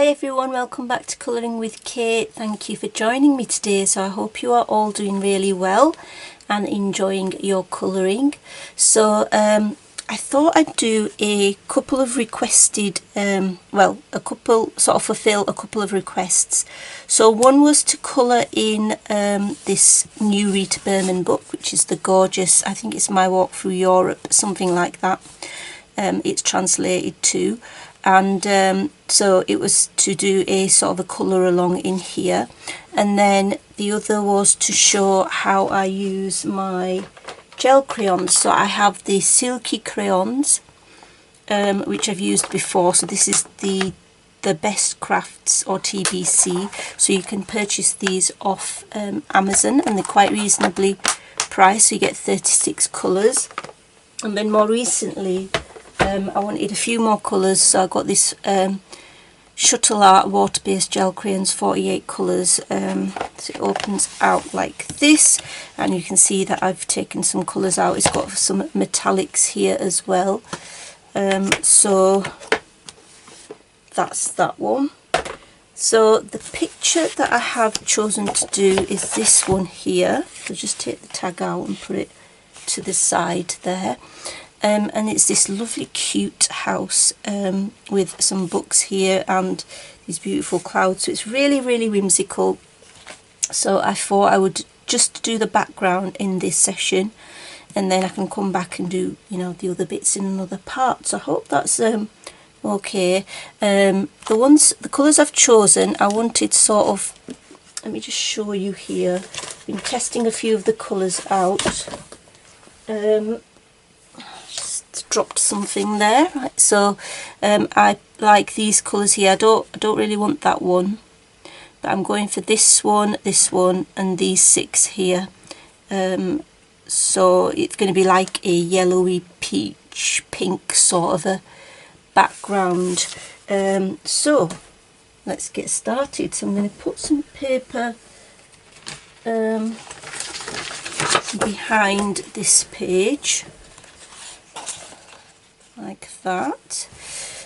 Hi everyone, welcome back to Colouring with Kate. Thank you for joining me today. So I hope you are all doing really well and enjoying your colouring. So I thought I'd do a couple of requested, fulfill a couple of requests. So one was to colour in this new Rita Berman book, which is the gorgeous, I think it's My Walk Through Europe, something like that. It's translated to. And so it was to do a sort of a colour along in here, and then the other was to show how I use my gel crayons. So I have the silky crayons, which I've used before. So this is the Best Crafts or TBC, so you can purchase these off Amazon, and they're quite reasonably priced, so you get 36 colours. And then more recently I wanted a few more colours, so I got this Shuttle Art water-based gel crayons, 48 colours. So it opens out like this, and you can see that I've taken some colours out. It's got some metallics here as well. So that's that one. So the picture that I have chosen to do is this one here. So just take the tag out and put it to the side there. And it's this lovely cute house with some books here and these beautiful clouds. So it's really, really whimsical. So I thought I would just do the background in this session, and then I can come back and do, you know, the other bits in another part. So I hope that's okay. The colours I've chosen, I wanted sort of, let me just show you here. I've been testing a few of the colours out. Dropped something there, right? So I like these colours here. I don't really want that one, but I'm going for this one, and these 6 here. So it's going to be like a yellowy peach pink sort of a background. So let's get started. So I'm going to put some paper behind this page, like that.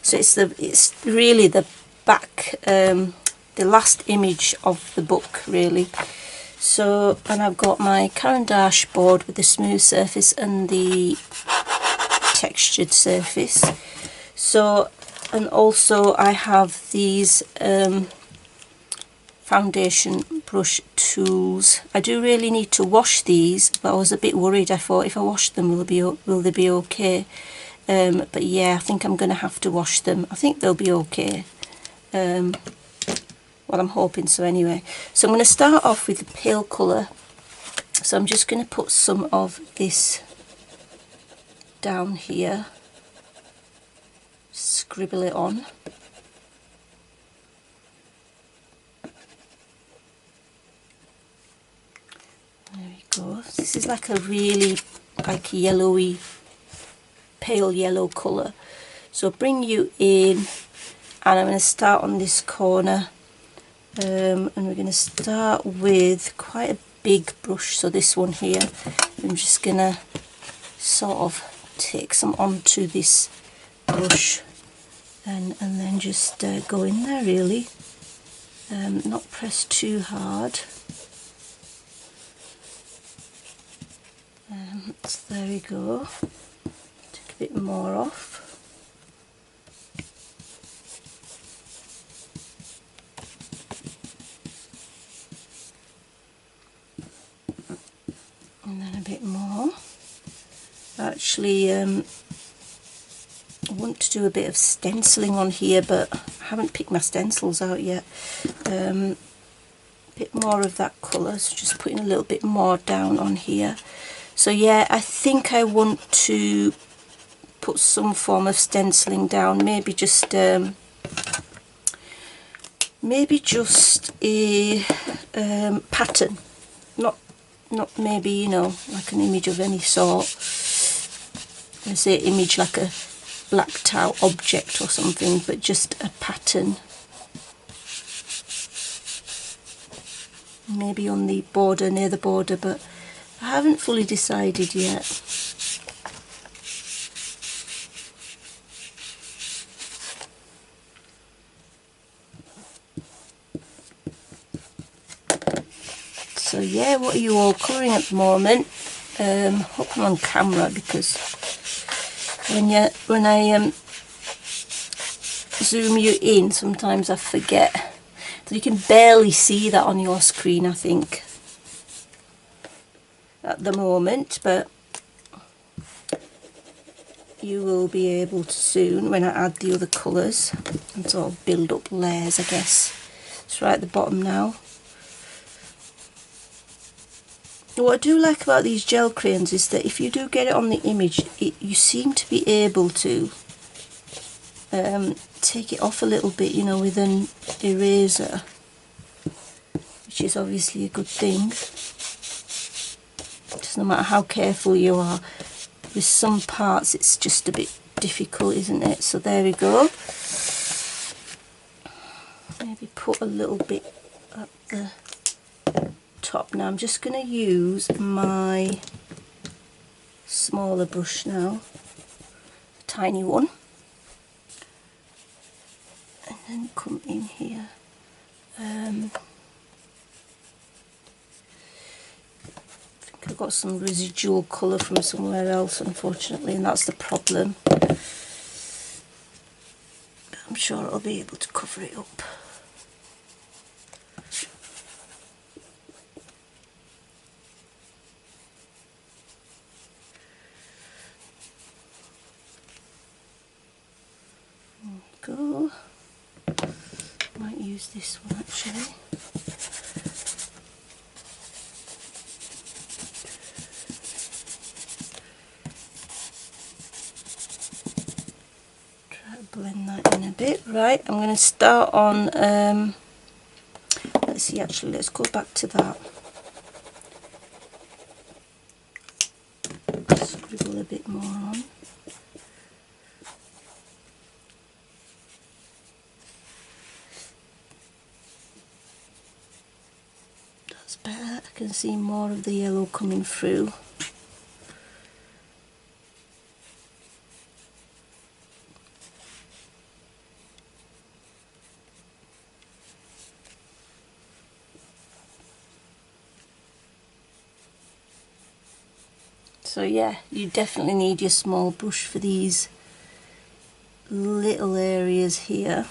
So it's really the back, the last image of the book really. So, and I've got my Caran board with the smooth surface and the textured surface. So, and also I have these foundation brush tools. I do really need to wash these, but I was a bit worried. I thought if I wash them, will they be okay? But yeah, I think I'm going to have to wash them. I think they'll be okay. Well, I'm hoping so anyway. So I'm going to start off with the pale colour. So I'm just going to put some of this down here. Scribble it on. There we go. This is like a really yellowy, pale yellow colour. So bring you in, and I'm going to start on this corner, and we're going to start with quite a big brush. So this one here, I'm just going to sort of take some onto this brush, and then just go in there really, not press too hard. So there we go. Take a bit more off. And then a bit more. Actually, I want to do a bit of stenciling on here, but I haven't picked my stencils out yet. A bit more of that colour, so just putting a little bit more down on here. So yeah, I think I want to put some form of stenciling down, maybe just a pattern, not maybe, you know, like an image of any sort. I say image like a blacked out object or something, but just a pattern. Maybe on the border, near the border, but I haven't fully decided yet. So yeah, what are you all colouring at the moment? Hope I'm on camera, because when I zoom you in, sometimes I forget. So you can barely see that on your screen, I think, at the moment, but you will be able to soon when I add the other colours and sort of build up layers, I guess. It's right at the bottom now. What I do like about these gel crayons is that if you do get it on the image, you seem to be able to take it off a little bit, you know, with an eraser, which is obviously a good thing. Just no matter how careful you are, with some parts it's just a bit difficult, isn't it? So there we go. Maybe put a little bit at the top. Now I'm just going to use my smaller brush now, a tiny one, and then come in here. I think I've got some residual colour from somewhere else, unfortunately, and that's the problem. I'm sure I'll be able to cover it up. Go. Might use this one actually. Try to blend that in a bit. Right, I'm going to start on, let's see, actually, let's go back to that. Scribble a bit more on. Better. I can see more of the yellow coming through. So yeah, you definitely need your small brush for these little areas here.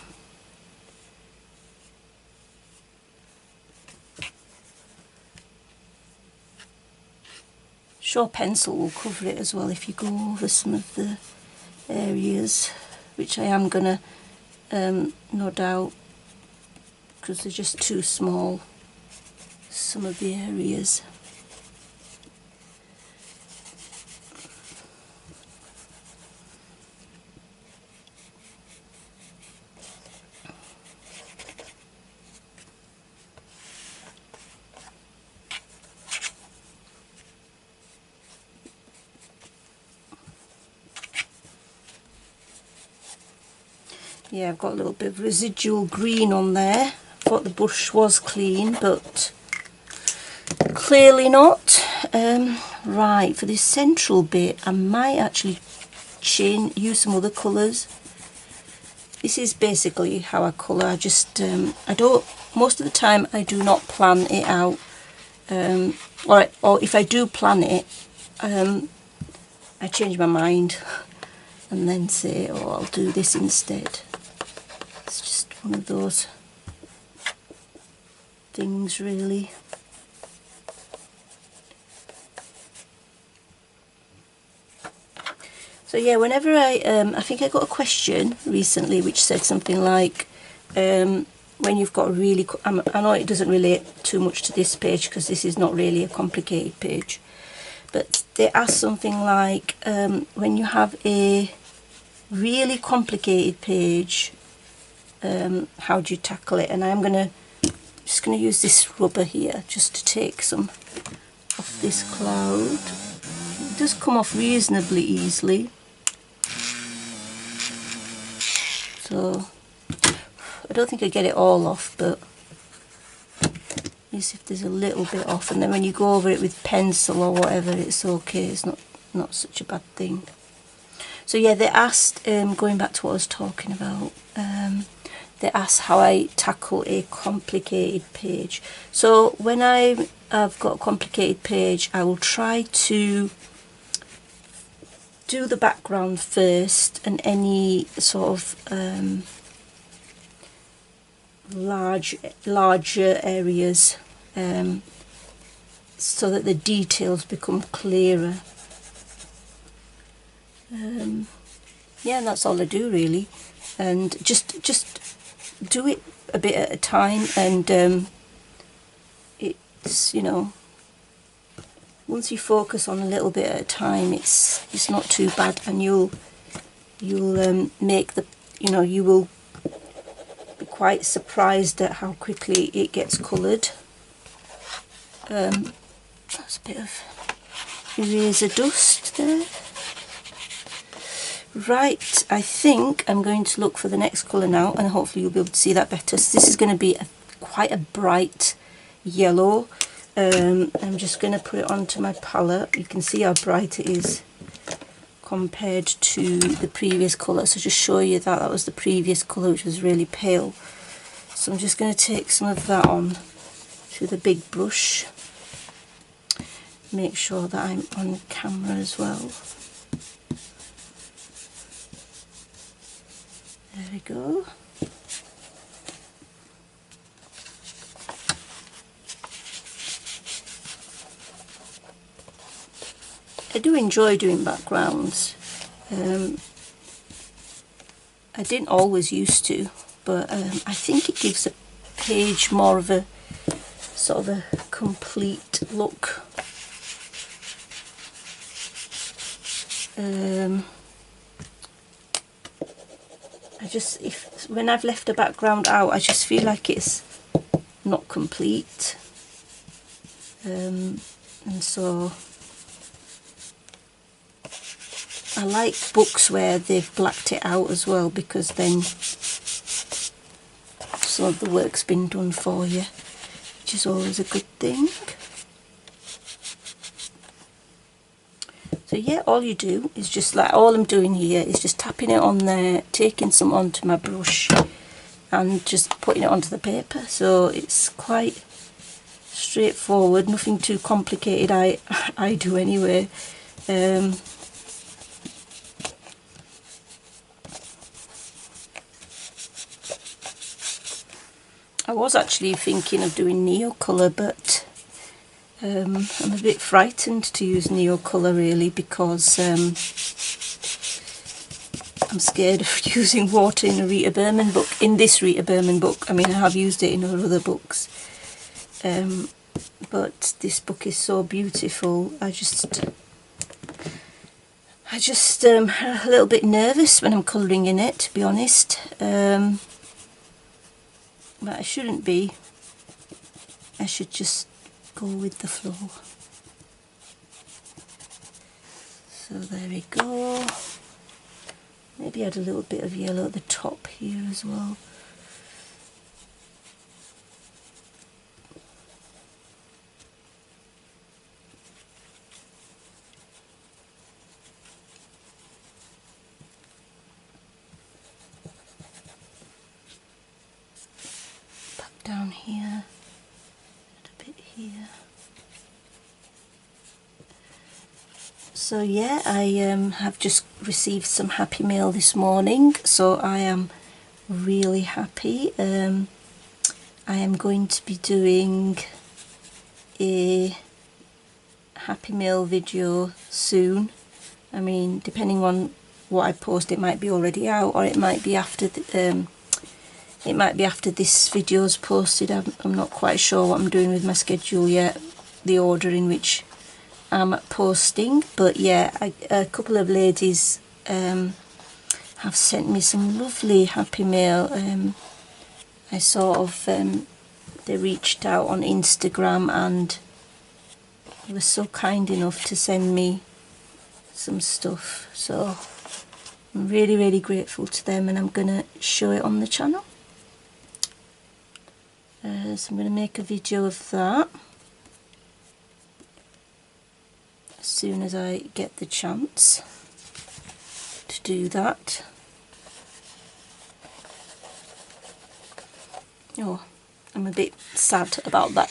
Sure, pencil will cover it as well if you go over some of the areas, which I am gonna no doubt, because they're just too small, some of the areas. Yeah, I've got a little bit of residual green on there. I thought the brush was clean, but clearly not. Right, for this central bit, I might actually use some other colours. This is basically how I colour. I just, most of the time I do not plan it out. Or if I do plan it, I change my mind and then say, oh, I'll do this instead. It's just one of those things, really. So yeah, whenever I think I got a question recently which said something like, when you've got a really, I know it doesn't relate too much to this page because this is not really a complicated page, but they asked something like, when you have a really complicated page, how do you tackle it? And I'm just gonna use this rubber here just to take some off this cloud. It does come off reasonably easily. So I don't think I get it all off, but at least if there's a little bit off, and then when you go over it with pencil or whatever, it's okay. It's not such a bad thing. So yeah, they asked, going back to what I was talking about, they ask how I tackle a complicated page. So when I've got a complicated page, I will try to do the background first, and any sort of larger areas, so that the details become clearer. Yeah, and that's all I do really, and just do it a bit at a time, and it's, you know, once you focus on a little bit at a time, it's not too bad, and you'll make the, you know, you will be quite surprised at how quickly it gets coloured. That's a bit of eraser dust there. Right, I think I'm going to look for the next colour now, and hopefully you'll be able to see that better. So this is going to be quite a bright yellow. I'm just going to put it onto my palette. You can see how bright it is compared to the previous colour. So just show you that was the previous colour, which was really pale. So I'm just going to take some of that on to the big brush. Make sure that I'm on camera as well. There we go. I do enjoy doing backgrounds. I didn't always used to, but I think it gives a page more of a sort of a complete look. When I've left a background out, I just feel like it's not complete, and so I like books where they've blacked it out as well, because then some of the work's been done for you, which is always a good thing. So yeah, all you do is just, like, all I'm doing here is just tapping it on there, taking some onto my brush and just putting it onto the paper. So it's quite straightforward, nothing too complicated, I do anyway. I was actually thinking of doing neo colour, but I'm a bit frightened to use neo colour really, because I'm scared of using water in a Rita Berman book. In this Rita Berman book, I mean, I have used it in her other books, but this book is so beautiful. I just am a little bit nervous when I'm colouring in it, to be honest. But I shouldn't be. I should just go with the flow. So there we go. Maybe add a little bit of yellow at the top here as well. Pop down here, add a bit here. So yeah, I have just received some happy mail this morning, so I am really happy. I am going to be doing a happy mail video soon. I mean, depending on what I post, it might be already out, or it might be after this video's posted. I'm not quite sure what I'm doing with my schedule yet, the order in which I'm posting, but yeah, a couple of ladies have sent me some lovely happy mail. I sort of they reached out on Instagram and they were so kind enough to send me some stuff, so I'm really grateful to them, and I'm gonna show it on the channel. So I'm gonna make a video of that as soon as I get the chance to do that. Oh, I'm a bit sad about that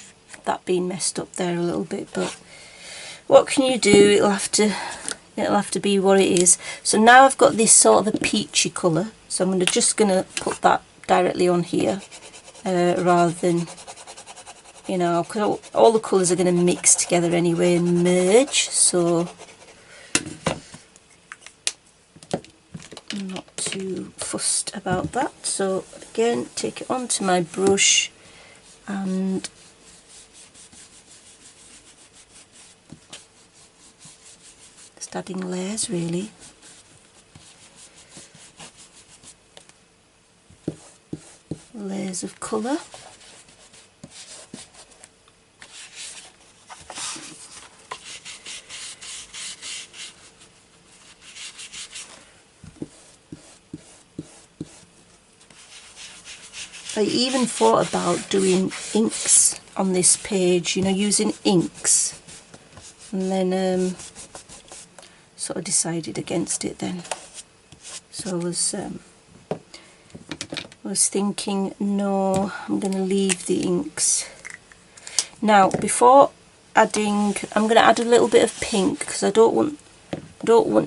being messed up there a little bit, but what can you do? It'll have to be what it is. So now I've got this sort of a peachy colour, so I'm just going to put that directly on here rather than, you know, because all the colours are going to mix together anyway and merge, so I'm not too fussed about that. So again, take it onto my brush and just adding layers really. Layers of colour. I even thought about doing inks on this page, you know, using inks, and then sort of decided against it then. So I was thinking, no, I'm going to leave the inks. Now, before adding, I'm going to add a little bit of pink because I don't want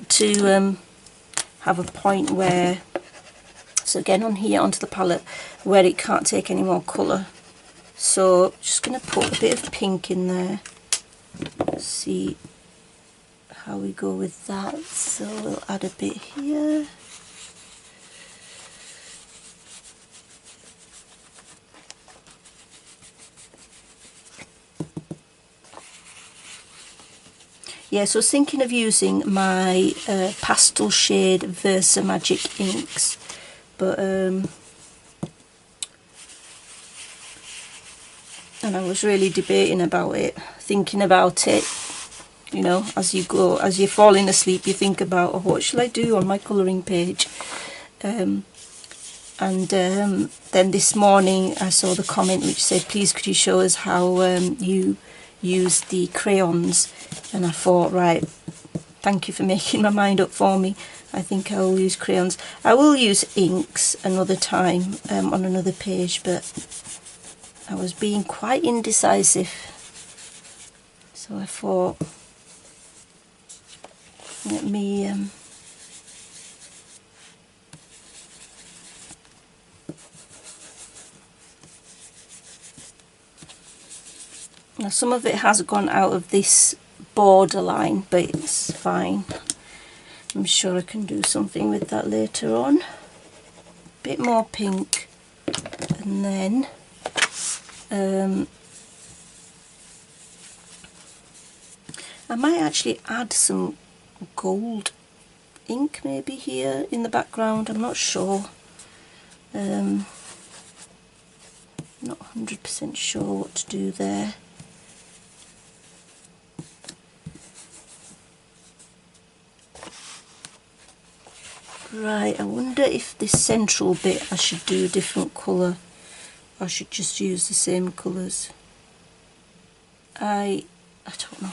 to have a point where, so again on here onto the palette, where it can't take any more colour. So just going to put a bit of pink in there. See how we go with that. So we'll add a bit here. Yeah, so I was thinking of using my pastel shade Versa Magic inks, but and I was really debating about it, thinking about it, you know, as you go, as you're falling asleep, you think about, oh, what shall I do on my colouring page? Then this morning I saw the comment which said, please could you show us how you use the crayons, and I thought, right, thank you for making my mind up for me. I think I will use crayons. I will use inks another time on another page, but I was being quite indecisive, so I thought, let me now some of it has gone out of this borderline, but it's fine. I'm sure I can do something with that later on. Bit more pink, and then I might actually add some gold ink maybe here in the background. I'm not sure. Not 100% sure what to do there. Right, I wonder if this central bit I should do a different colour, or I should just use the same colours. I don't know.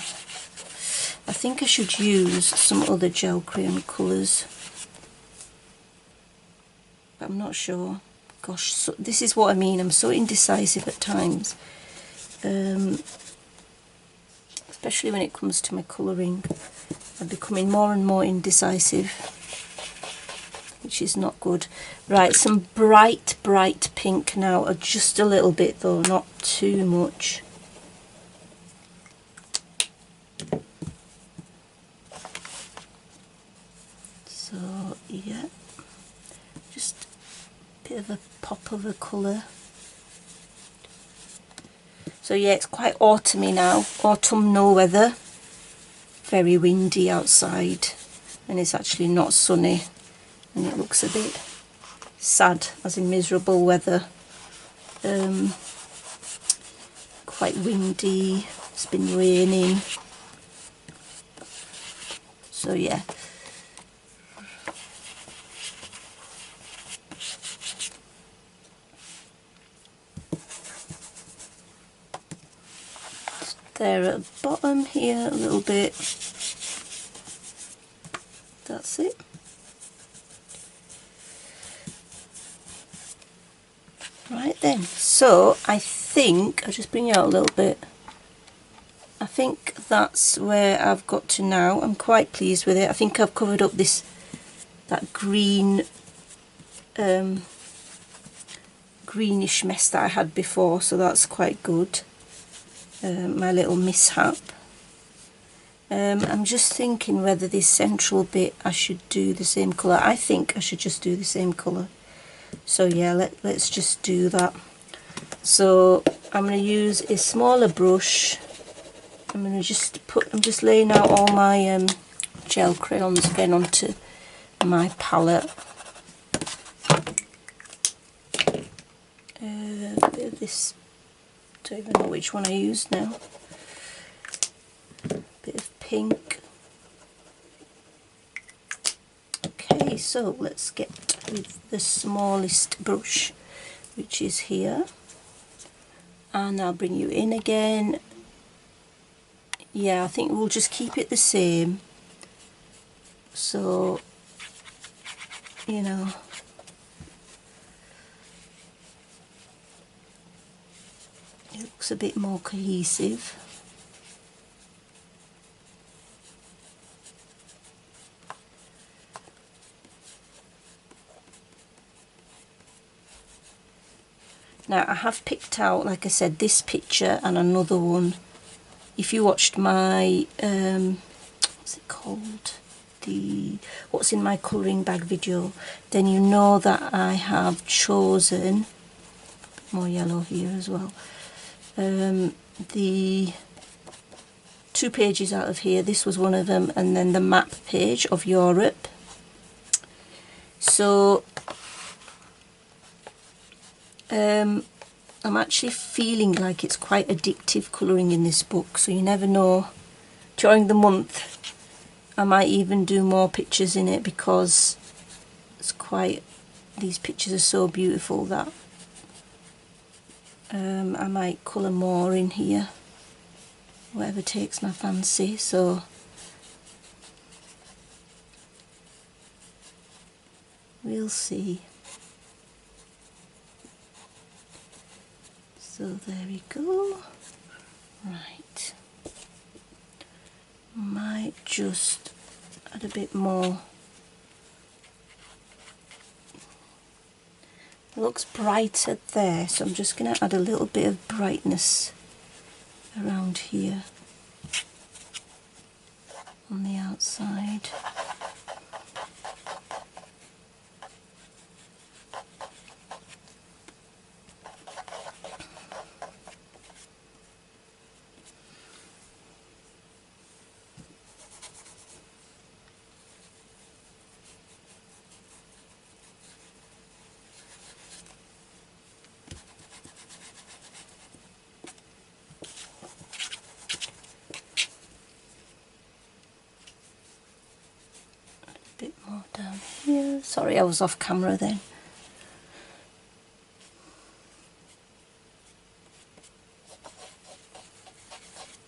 I think I should use some other gel crayon colours, but I'm not sure. Gosh, so this is what I mean, I'm so indecisive at times, especially when it comes to my colouring. I'm becoming more and more indecisive, which is not good. Right, some bright pink now, just a little bit though, not too much. So yeah, just a bit of a pop of a colour. So yeah, it's quite autumny now, autumnal weather, very windy outside, and it's actually not sunny, and it looks a bit sad, as in miserable weather. Quite windy, it's been raining, so yeah. There at the bottom here a little bit, that's it. Right, then. So I think I'll just bring it out a little bit. I think that's where I've got to now. I'm quite pleased with it. I think I've covered up that green greenish mess that I had before, so that's quite good. My little mishap. I'm just thinking whether this central bit I should do the same colour. I think I should just do the same colour. So yeah, let's just do that. So I'm going to use a smaller brush. I'm just laying out all my gel crayons again onto my palette. A bit of this, don't even know which one I used now. Bit of pink. Okay, so let's get with the smallest brush, which is here, and I'll bring you in again. Yeah, I think we'll just keep it the same, so you know, it looks a bit more cohesive. Now I have picked out, like I said, this picture and another one. If you watched my what's it called, the what's in my colouring bag video, then you know that I have chosen more yellow here as well. The 2 pages out of here, this was one of them, and then the map page of Europe. So I'm actually feeling like it's quite addictive colouring in this book, so you never know. During the month I might even do more pictures in it, because it's quite, these pictures are so beautiful that I might colour more in here, whatever takes my fancy. So we'll see. So there we go. Right, might just add a bit more. It looks brighter there, so I'm just going to add a little bit of brightness around here on the outside. Bit more down here. Sorry, I was off camera then.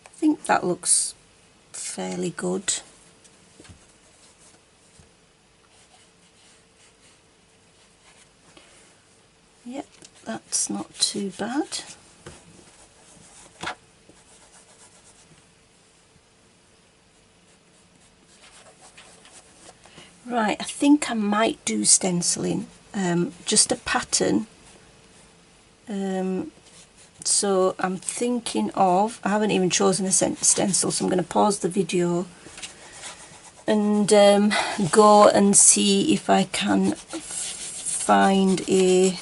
I think that looks fairly good. Yep, that's not too bad. Right, I think I might do stenciling, just a pattern. So I'm thinking of, I haven't even chosen a stencil, so I'm going to pause the video and go and see if I can find a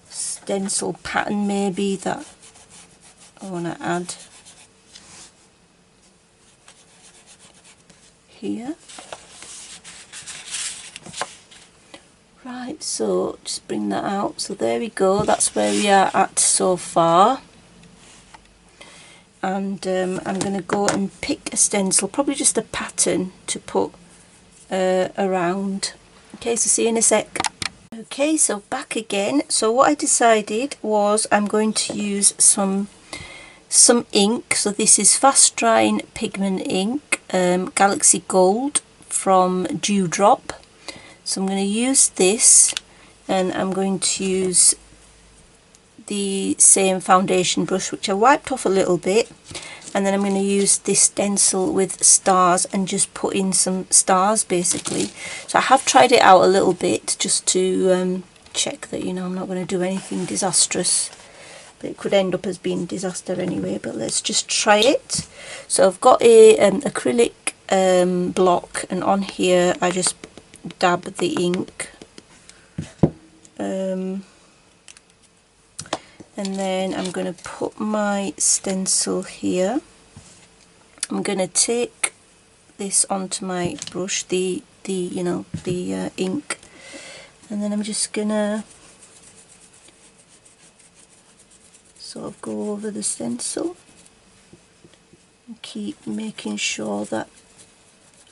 stencil pattern maybe that I want to add here. Right, so just bring that out. So there we go, that's where we are at so far. And I'm going to go and pick a stencil, probably just a pattern to put around. Okay, so see you in a sec. Okay, so back again. So what I decided was I'm going to use some ink. So this is fast drying pigment ink, Galaxy Gold from Dewdrop. So I'm going to use this, and I'm going to use the same foundation brush, which I wiped off a little bit, and then I'm going to use this stencil with stars and just put in some stars basically. So I have tried it out a little bit just to check that, you know, I'm not going to do anything disastrous, but it could end up as being disaster anyway. But let's just try it. So I've got a acrylic block, and on here I just dab the ink, and then I'm going to put my stencil here. I'm going to take this onto my brush, the ink, and then I'm just going to sort of go over the stencil and keep making sure that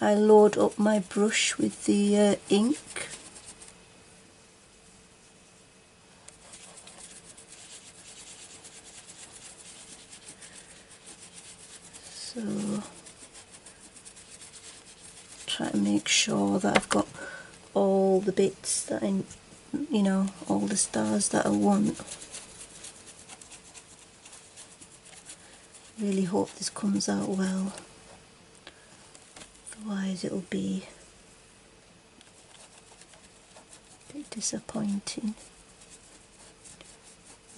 I load up my brush with the ink. So try to make sure that I've got all the bits that I, you know, all the stars that I want. Really hope this comes out well, otherwise it'll be a bit disappointing.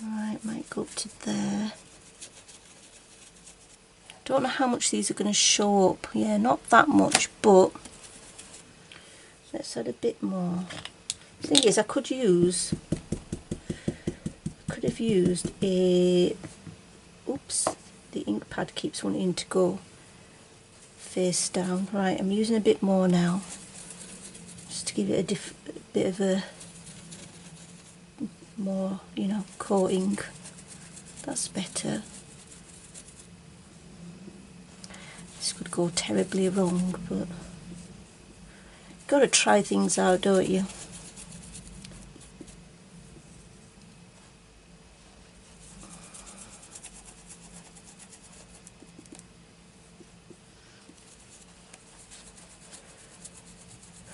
Right, might go up to there. Don't know how much these are going to show up. Yeah, not that much, but let's add a bit more. The thing is, I could have used a, oops, the ink pad keeps wanting to go face down. Right, I'm using a bit more now, just to give it a bit of a more, you know, coating. That's better. This could go terribly wrong, but gotta try things out, don't you?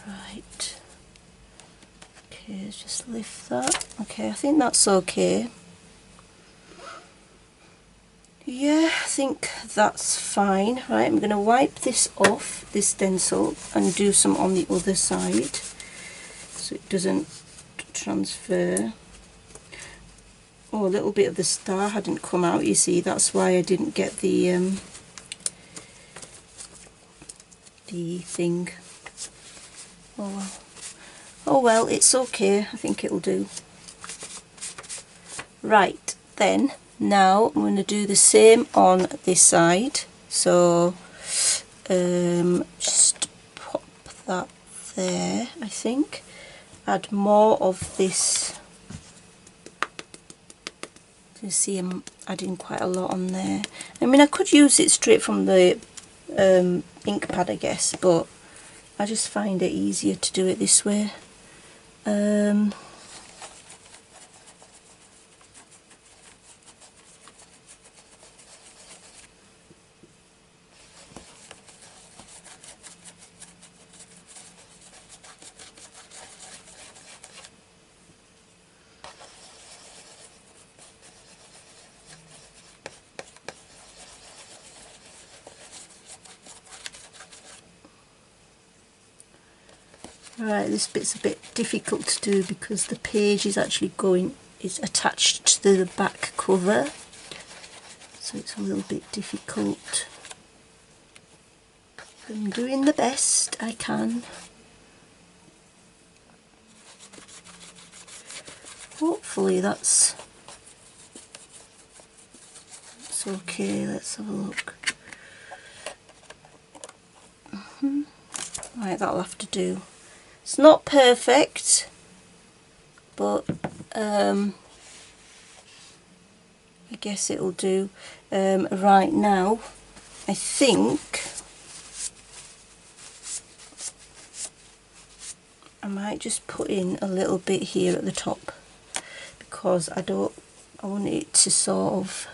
Right. Okay, let's just lift that. Okay, I think that's okay. Yeah, I think that's fine. Right, I'm going to wipe this off, this stencil, and do some on the other side so it doesn't transfer. Oh, a little bit of the star hadn't come out, you see, that's why I didn't get the thing. Oh well. Oh well, it's okay, I think it'll do. Right, then now I'm going to do the same on this side. So just pop that there, I think. Add more of this. You see I'm adding quite a lot on there. I mean, I could use it straight from the ink pad, I guess, but I just find it easier to do it this way. Right, this bit's a bit difficult to do because the page is actually is attached to the back cover, so it's a little bit difficult. I'm doing the best I can. Hopefully that's okay. Let's have a look. Right, that'll have to do. It's not perfect, but I guess it'll do. Right now, I think I might just put in a little bit here at the top because I want it to sort of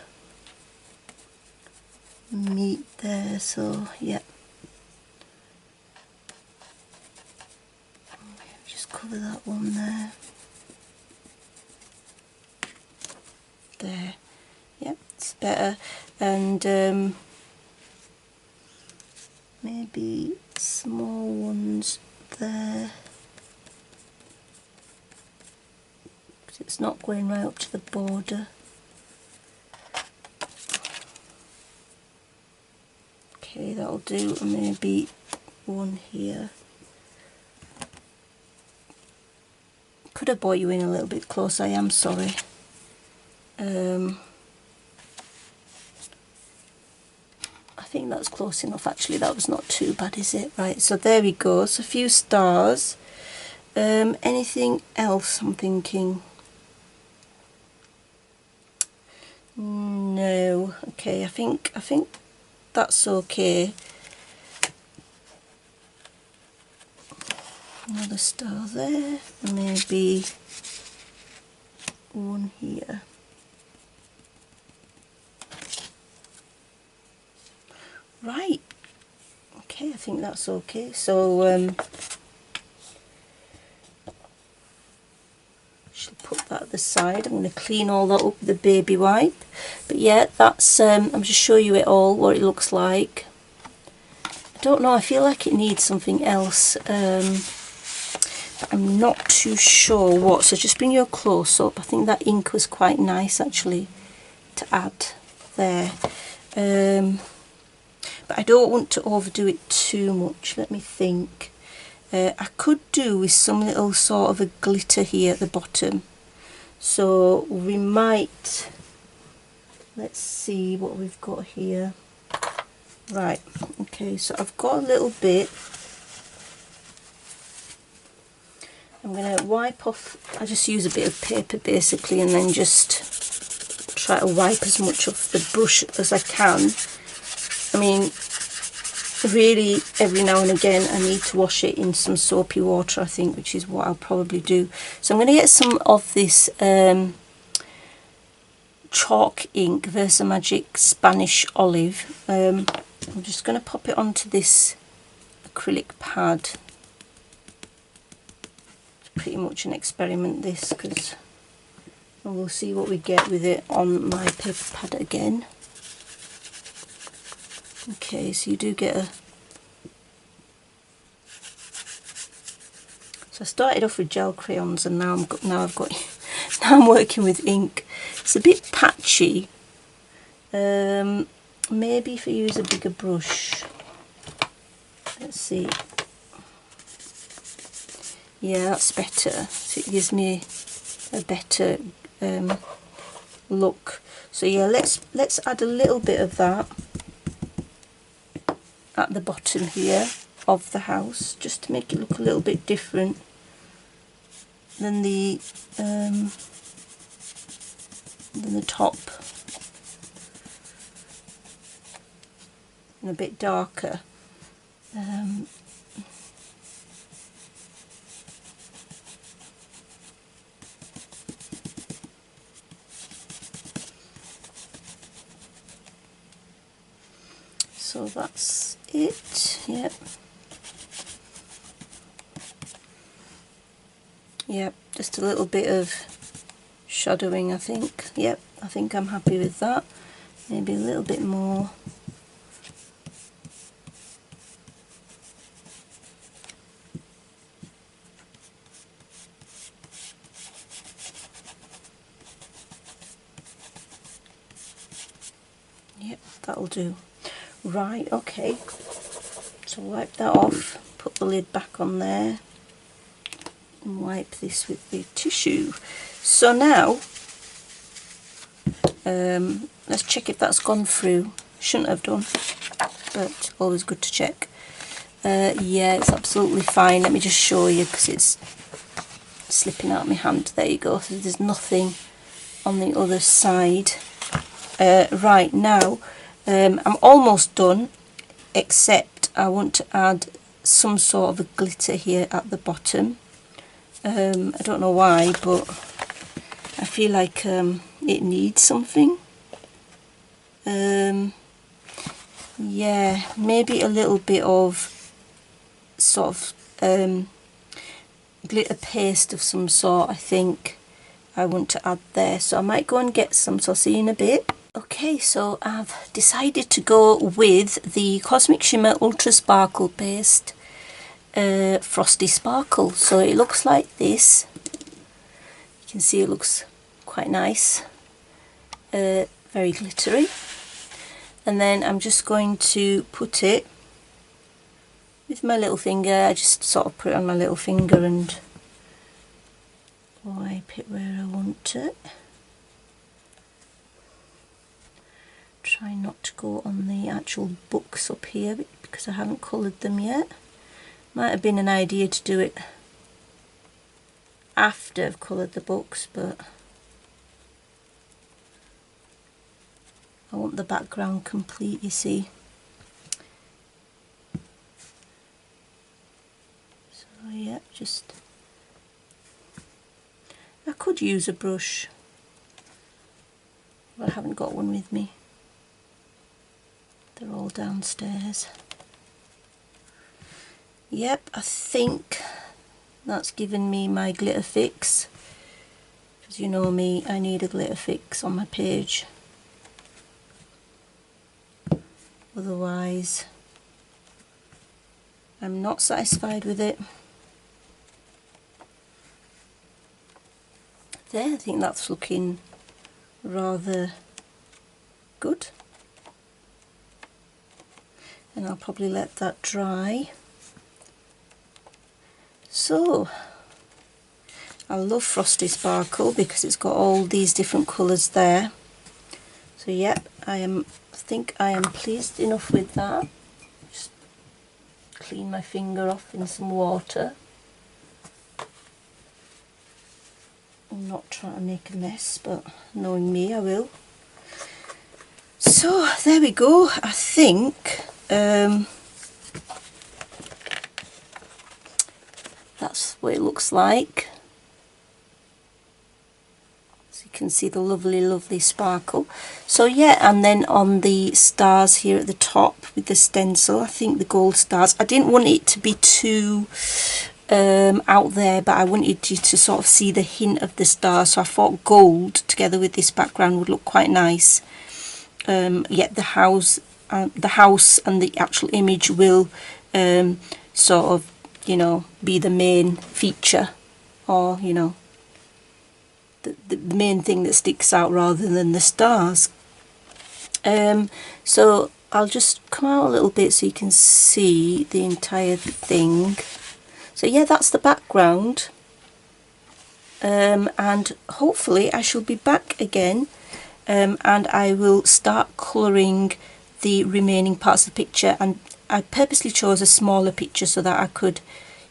meet there. So yeah. Cover that one there. there. Yep, it's better. And maybe small ones there. It's not going right up to the border. Okay, that'll do. And maybe one here. Could have brought you in a little bit closer, I am sorry. I think that's close enough actually, that was not too bad, is it? Right, so there we go, so a few stars. Anything else I'm thinking? No. Okay, I think that's okay. Another star there, maybe one here. Right, okay, I think that's okay. So shall put that at the side. I'm going to clean all that up with the baby wipe. But yeah, that's I'm just showing you it all, what it looks like. I don't know, I feel like it needs something else. I'm not too sure what, so just bring your close up. I think that ink was quite nice actually to add there. But I don't want to overdo it too much. Let me think. I could do with some little sort of a glitter here at the bottom. So we might, let's see what we've got here. Right, okay, so I've got a little bit. I'm going to wipe off, I just use a bit of paper basically, and then just try to wipe as much off the brush as I can. I mean, really every now and again I need to wash it in some soapy water, I think, which is what I'll probably do. So I'm going to get some of this chalk ink, Versamagic Spanish Olive. I'm just going to pop it onto this acrylic pad. Pretty much an experiment this, because we'll see what we get with it on my paper pad again. Okay, so you do get a... So I started off with gel crayons, and now I'm working with ink. It's a bit patchy. Maybe if I use a bigger brush. Let's see. Yeah, that's better. So it gives me a better look. So yeah, let's add a little bit of that at the bottom here of the house, just to make it look a little bit different than the top, and a bit darker. So that's it. Yep. Yep, just a little bit of shadowing, I think. Yep, I think I'm happy with that. Maybe a little bit more. Yep, that'll do. Right, okay. So wipe that off, put the lid back on there, and wipe this with the tissue. So now, let's check if that's gone through. Shouldn't have done, but always good to check. Yeah, it's absolutely fine. Let me just show you, because it's slipping out of my hand. There you go. So there's nothing on the other side. Right, now I'm almost done, except I want to add some sort of a glitter here at the bottom. I don't know why, but I feel like it needs something. Yeah, maybe a little bit of sort of glitter paste of some sort, I think. I want to add there. So I might go and get some, so I'll see you in a bit. Okay, so I've decided to go with the Cosmic Shimmer Ultra Sparkle Paste Frosty Sparkle. So it looks like this. You can see it looks quite nice, very glittery. And then I'm just going to put it with my little finger. I just sort of put it on my little finger and wipe it where I want it. Try not to go on the actual books up here because I haven't coloured them yet. Might have been an idea to do it after I've coloured the books, but I want the background complete, you see. So yeah, just, I could use a brush, but I haven't got one with me. They're all downstairs. Yep, I think that's given me my glitter fix. Because you know me, I need a glitter fix on my page. Otherwise, I'm not satisfied with it. There, I think that's looking rather good. And I'll probably let that dry. So, I love Frosty Sparkle because it's got all these different colours there. So yep, I think I am pleased enough with that. Just clean my finger off in some water. I'm not trying to make a mess, but knowing me, I will. So there we go. I think that's what it looks like. So you can see the lovely sparkle. So yeah, and then on the stars here at the top with the stencil, I think the gold stars, I didn't want it to be too out there, but I wanted you to sort of see the hint of the stars, so I thought gold together with this background would look quite nice. Yet the house and the actual image will sort of, you know, be the main feature, or you know, the main thing that sticks out rather than the stars. So I'll just come out a little bit so you can see the entire thing. So yeah, that's the background, and hopefully I shall be back again, and I will start colouring the remaining parts of the picture. And I purposely chose a smaller picture so that I could,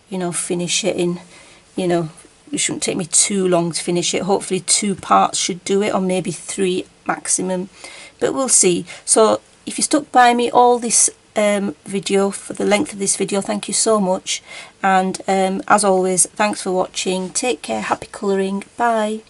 you know, finish it in, you know, it shouldn't take me too long to finish it. Hopefully 2 parts should do it, or maybe 3 maximum, but we'll see. So if you stuck by me all this video, for the length of this video, thank you so much, and as always, thanks for watching. Take care, happy colouring, bye.